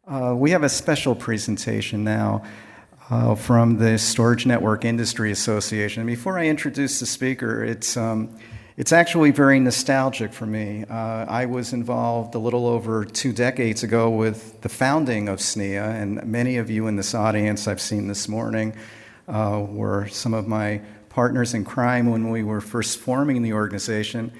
We have a special presentation now from the Storage Network Industry Association. Before I introduce the speaker, it's actually very nostalgic for me. I was involved a little over 2 decades ago with the founding of SNIA, and many of you in this audience I've seen this morning were some of my partners in crime when we were first forming the organization.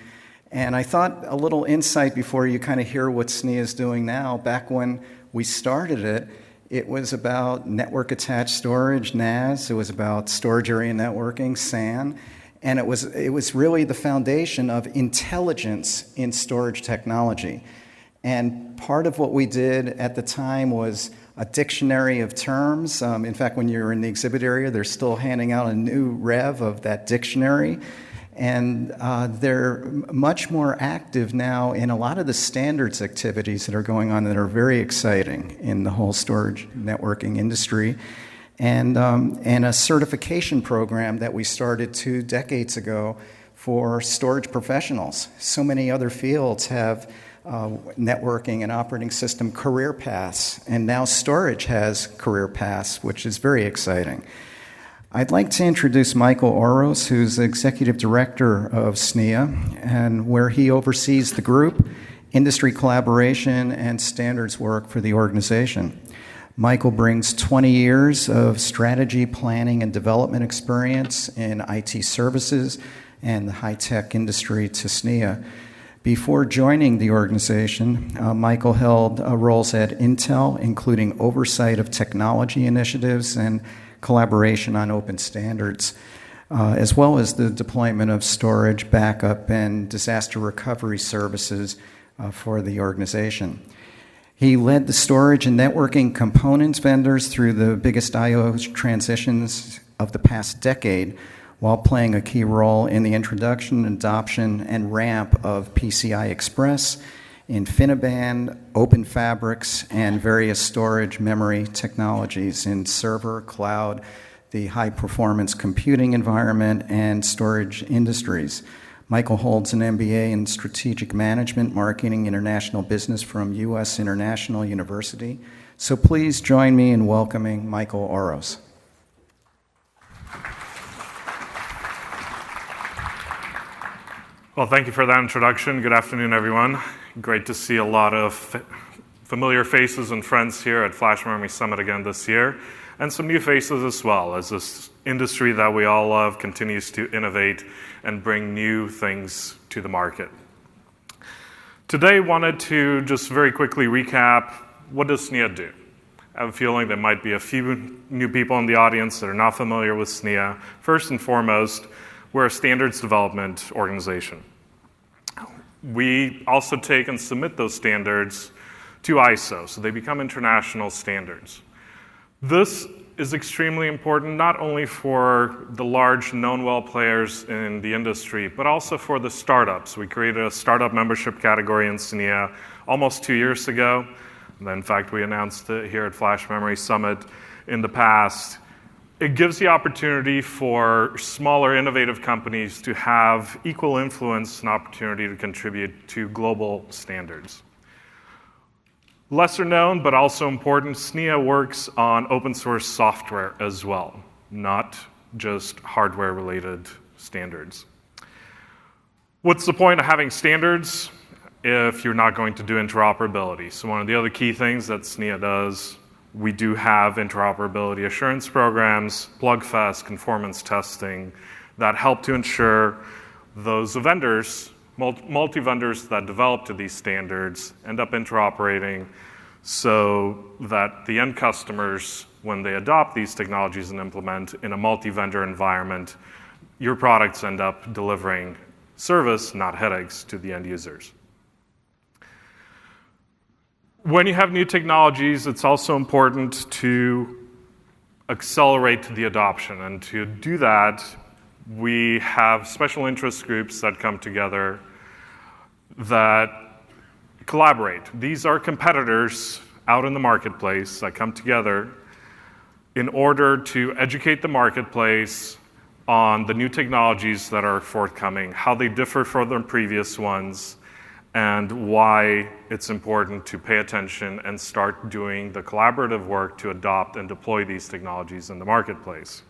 And I thought a little insight before you kind of hear what SNIA is doing now. Back when we started it, it was about network attached storage, NAS. It was about storage area networking, SAN. And it was really the foundation of intelligence in storage technology. And part of what we did at the time was a dictionary of terms. In fact, when you're in the exhibit area, they're still handing out a new rev of that dictionary. And they're much more active now in a lot of the standards activities that are going on that are very exciting in the whole storage networking industry. And a certification program that we started 2 decades ago for storage professionals. So many other fields have networking and operating system career paths, and now storage has career paths, which is very exciting. I'd like to introduce Michael Oros, who's the Executive Director of SNIA, and where he oversees the group, industry collaboration, and standards work for the organization. Michael brings 20 years of strategy, planning, and development experience in IT services and the high-tech industry to SNIA. Before joining the organization, Michael held roles at Intel, including oversight of technology initiatives and collaboration on open standards, as well as the deployment of storage, backup, and disaster recovery services for the organization. He led the storage and networking components vendors through the biggest I/O transitions of the past decade, while playing a key role in the introduction, adoption, and ramp of PCI Express, InfiniBand, Open Fabrics, and various storage memory technologies in server, cloud, the high-performance computing environment, and storage industries. Michael holds an MBA in Strategic Management, Marketing, International Business from U.S. International University. So please join me in welcoming Michael Oros. Well, thank you for that introduction. Good afternoon, everyone. Great to see a lot of familiar faces and friends here at Flash Memory Summit again this year, and some new faces as well, as this industry that we all love continues to innovate and bring new things to the market. Today, I wanted to just very quickly recap, what does SNIA do? I have a feeling there might be a few new people in the audience that are not familiar with SNIA. First and foremost, we're a standards development organization. We also take and submit those standards to ISO, so they become international standards. This is extremely important not only for the large known well players in the industry, but also for the startups. We created a startup membership category in SNIA almost 2 years ago. And in fact, we announced it here at Flash Memory Summit in the past. It gives the opportunity for smaller, innovative companies to have equal influence and opportunity to contribute to global standards. Lesser known, but also important, SNIA works on open source software as well, not just hardware-related standards. What's the point of having standards if you're not going to do interoperability? So one of the other key things that SNIA does, we do have interoperability assurance programs, plugfest, conformance testing that help to ensure those vendors, multi-vendors that develop to these standards end up interoperating so that the end customers, when they adopt these technologies and implement in a multi-vendor environment, your products end up delivering service, not headaches, to the end users. When you have new technologies, it's also important to accelerate the adoption. And to do that, we have special interest groups that come together that collaborate. These are competitors out in the marketplace that come together in order to educate the marketplace on the new technologies that are forthcoming, how they differ from the previous ones, and why it's important to pay attention and start doing the collaborative work to adopt and deploy these technologies in the marketplace.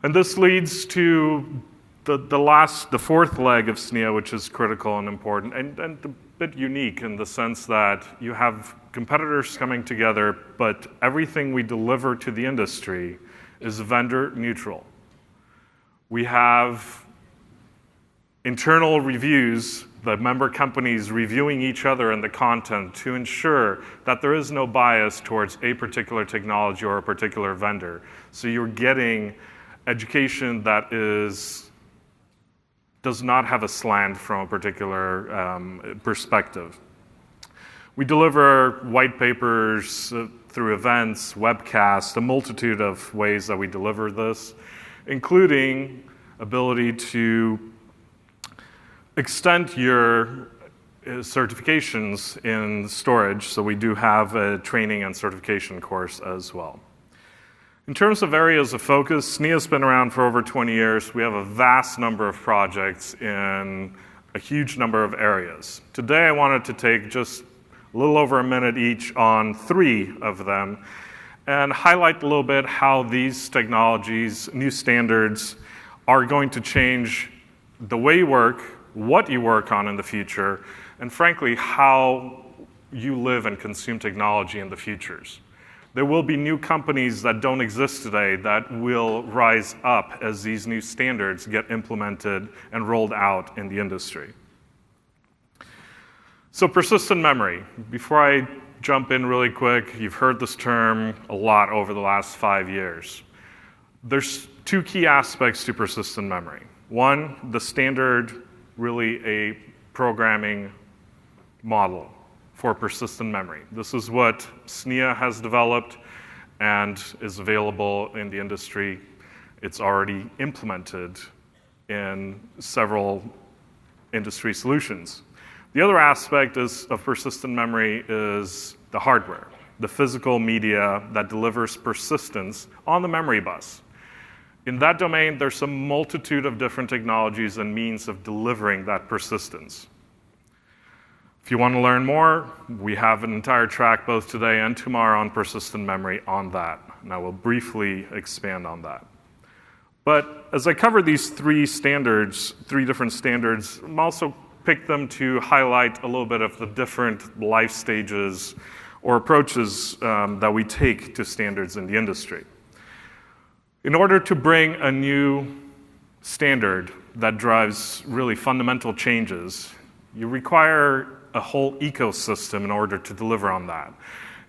And this leads to the fourth leg of SNIA, which is critical and important, and a bit unique in the sense that you have competitors coming together, but everything we deliver to the industry is vendor neutral. We have internal reviews, the member companies reviewing each other and the content to ensure that there is no bias towards a particular technology or a particular vendor. So you're getting education that does not have a slant from a particular perspective. We deliver white papers through events, webcasts, a multitude of ways that we deliver this, including ability to extend your certifications in storage. So we do have a training and certification course as well. In terms of areas of focus, SNIA has been around for over 20 years. We have a vast number of projects in a huge number of areas. Today, I wanted to take just a little over a minute each on 3 of them and highlight a little bit how these technologies, new standards, are going to change the way you work, what you work on in the future, and frankly, how you live and consume technology in the futures. There will be new companies that don't exist today that will rise up as these new standards get implemented and rolled out in the industry. So persistent memory. Before I jump in really quick, you've heard this term a lot over the last 5 years. There's 2 key aspects to persistent memory. One, the standard, really a programming model for persistent memory. This is what SNIA has developed and is available in the industry. It's already implemented in several industry solutions. The other aspect of persistent memory is the hardware, the physical media that delivers persistence on the memory bus. In that domain, there's a multitude of different technologies and means of delivering that persistence. If you want to learn more, we have an entire track both today and tomorrow on persistent memory on that, and I will briefly expand on that. But as I cover these 3 different standards, I'm also picked them to highlight a little bit of the different life stages or approaches that we take to standards in the industry. In order to bring a new standard that drives really fundamental changes, you require a whole ecosystem in order to deliver on that.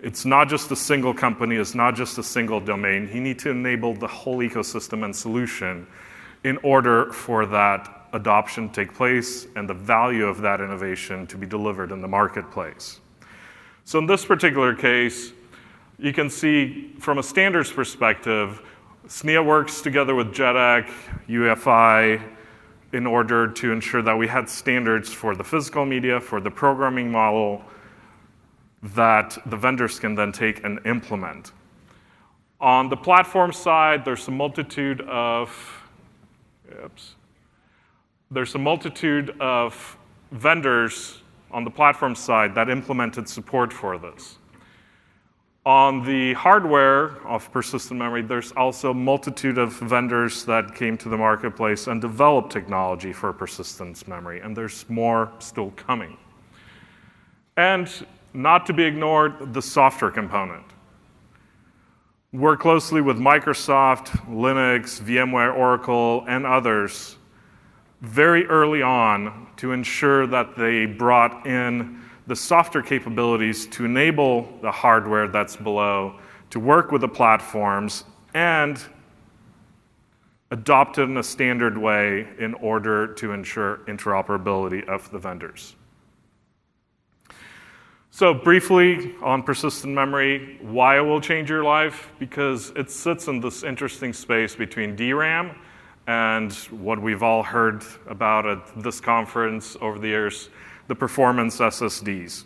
It's not just a single company, it's not just a single domain. You need to enable the whole ecosystem and solution in order for that adoption to take place and the value of that innovation to be delivered in the marketplace. So in this particular case, you can see from a standards perspective, SNIA works together with JEDEC, UEFI, in order to ensure that we had standards for the physical media, for the programming model that the vendors can then take and implement. On the platform side, there's a multitude of vendors on the platform side that implemented support for this. On the hardware of persistent memory, there's also a multitude of vendors that came to the marketplace and developed technology for persistent memory, and there's more still coming. And not to be ignored, the software component. Work closely with Microsoft, Linux, VMware, Oracle, and others very early on to ensure that they brought in the software capabilities to enable the hardware that's below to work with the platforms and adopt it in a standard way in order to ensure interoperability of the vendors. So briefly on persistent memory, why it will change your life? Because it sits in this interesting space between DRAM and what we've all heard about at this conference over the years, the performance SSDs.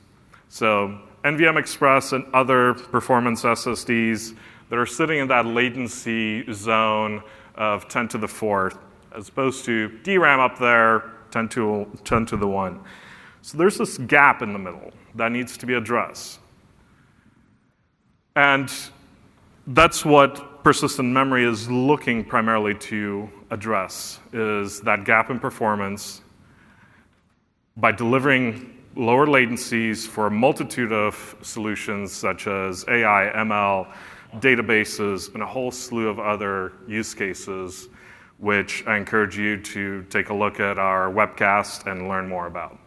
So NVMe Express and other performance SSDs that are sitting in that latency zone of 10 to the 4th, as opposed to DRAM up there, 10 to the 1. So there's this gap in the middle that needs to be addressed. And that's what persistent memory is looking primarily to address, is that gap in performance by delivering lower latencies for a multitude of solutions such as AI, ML, databases, and a whole slew of other use cases, which I encourage you to take a look at our webcast and learn more about.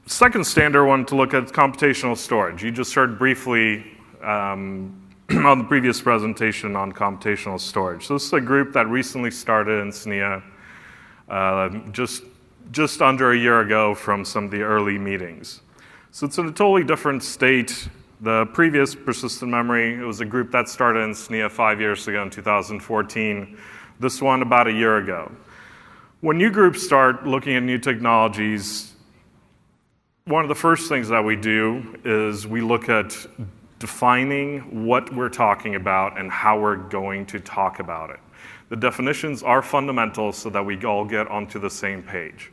Second standard I wanted to look at computational storage. You just heard briefly on the previous presentation on computational storage. So this is a group that recently started in SNIA just under a year ago from some of the early meetings. So it's in a totally different state. The previous persistent memory, it was a group that started in SNIA 5 years ago in 2014. This one about a year ago. When new groups start looking at new technologies, one of the first things that we do is we look at defining what we're talking about and how we're going to talk about it. The definitions are fundamental so that we all get onto the same page.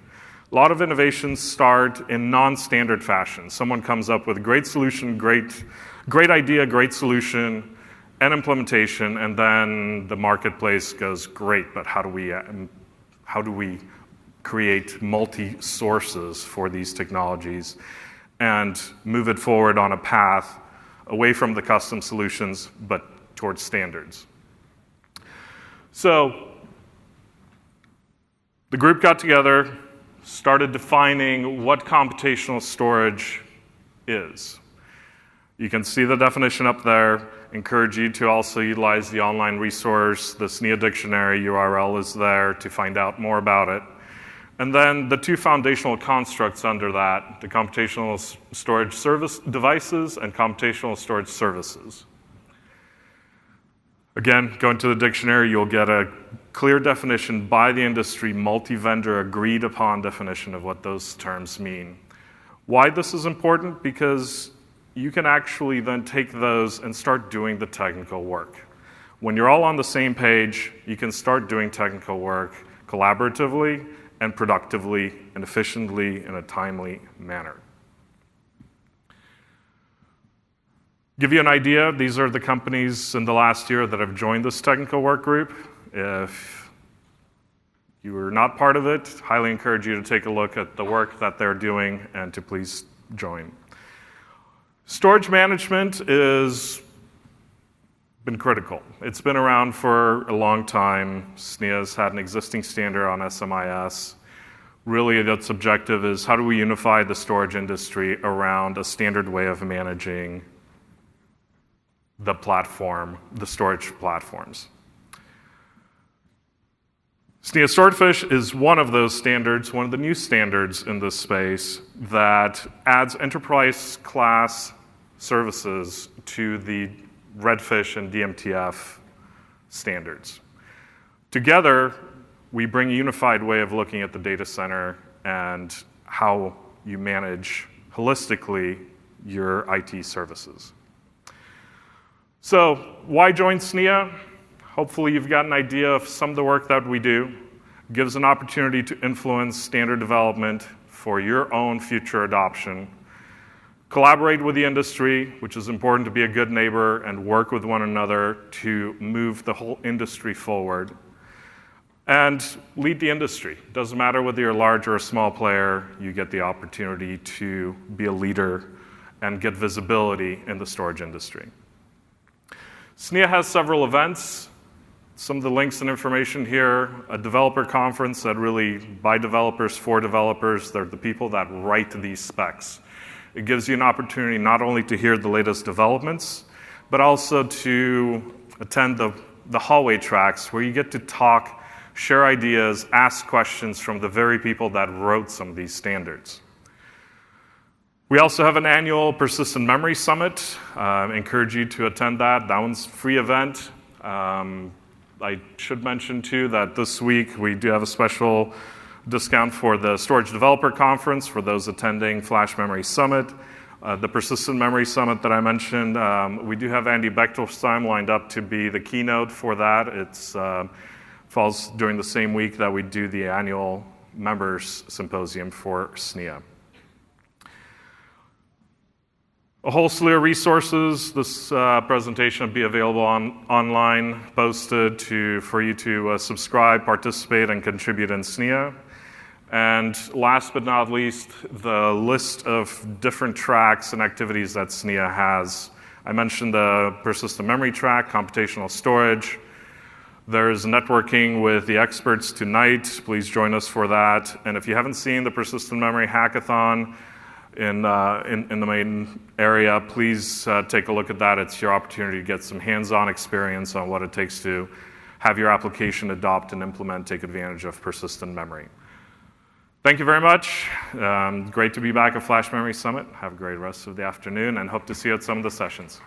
A lot of innovations start in non-standard fashion. Someone comes up with a great solution, great idea, great solution, and implementation, and then the marketplace goes, great, but how do we create multi-sources for these technologies and move it forward on a path away from the custom solutions, but towards standards? So the group got together, started defining what computational storage is. You can see the definition up there. Encourage you to also utilize the online resource. The SNIA dictionary URL is there to find out more about it. And then the two foundational constructs under that, the computational storage service devices and computational storage services. Again, go into the dictionary, you'll get a clear definition by the industry, multi-vendor agreed upon definition of what those terms mean. Why this is important? Because you can actually then take those and start doing the technical work. When you're all on the same page, you can start doing technical work collaboratively and productively and efficiently in a timely manner. Give you an idea, these are the companies in the last year that have joined this technical work group. If you are not part of it, highly encourage you to take a look at the work that they're doing and to please join. Storage management has been critical. It's been around for a long time. SNIA has had an existing standard on SMIS. Really, its objective is how do we unify the storage industry around a standard way of managing the platform, the storage platforms. SNIA Swordfish is one of those standards, one of the new standards in this space that adds enterprise class services to the Redfish and DMTF standards. Together, we bring a unified way of looking at the data center and how you manage holistically your IT services. So why join SNIA? Hopefully you've got an idea of some of the work that we do. It gives an opportunity to influence standard development for your own future adoption. Collaborate with the industry, which is important to be a good neighbor and work with one another to move the whole industry forward. And lead the industry. Doesn't matter whether you're a large or a small player, you get the opportunity to be a leader and get visibility in the storage industry. SNIA has several events. Some of the links and information here, a developer conference that really, by developers, for developers, they're the people that write these specs. It gives you an opportunity not only to hear the latest developments, but also to attend the hallway tracks where you get to talk, share ideas, ask questions from the very people that wrote some of these standards. We also have an annual Persistent Memory Summit. I encourage you to attend that. That one's a free event. I should mention, too, that this week we do have a special discount for the Storage Developer Conference for those attending Flash Memory Summit. The Persistent Memory Summit that I mentioned, we do have Andy Bechtolsheim lined up to be the keynote for that. It's falls during the same week that we do the annual members symposium for SNIA. A whole slew of resources. This presentation will be available online, posted for you to subscribe, participate, and contribute in SNIA. And last but not least, the list of different tracks and activities that SNIA has. I mentioned the persistent memory track, computational storage. There's networking with the experts tonight. Please join us for that. And if you haven't seen the persistent memory hackathon in the main area, please take a look at that. It's your opportunity to get some hands-on experience on what it takes to have your application adopt and implement, take advantage of persistent memory. Thank you very much. Great to be back at Flash Memory Summit. Have a great rest of the afternoon and hope to see you at some of the sessions.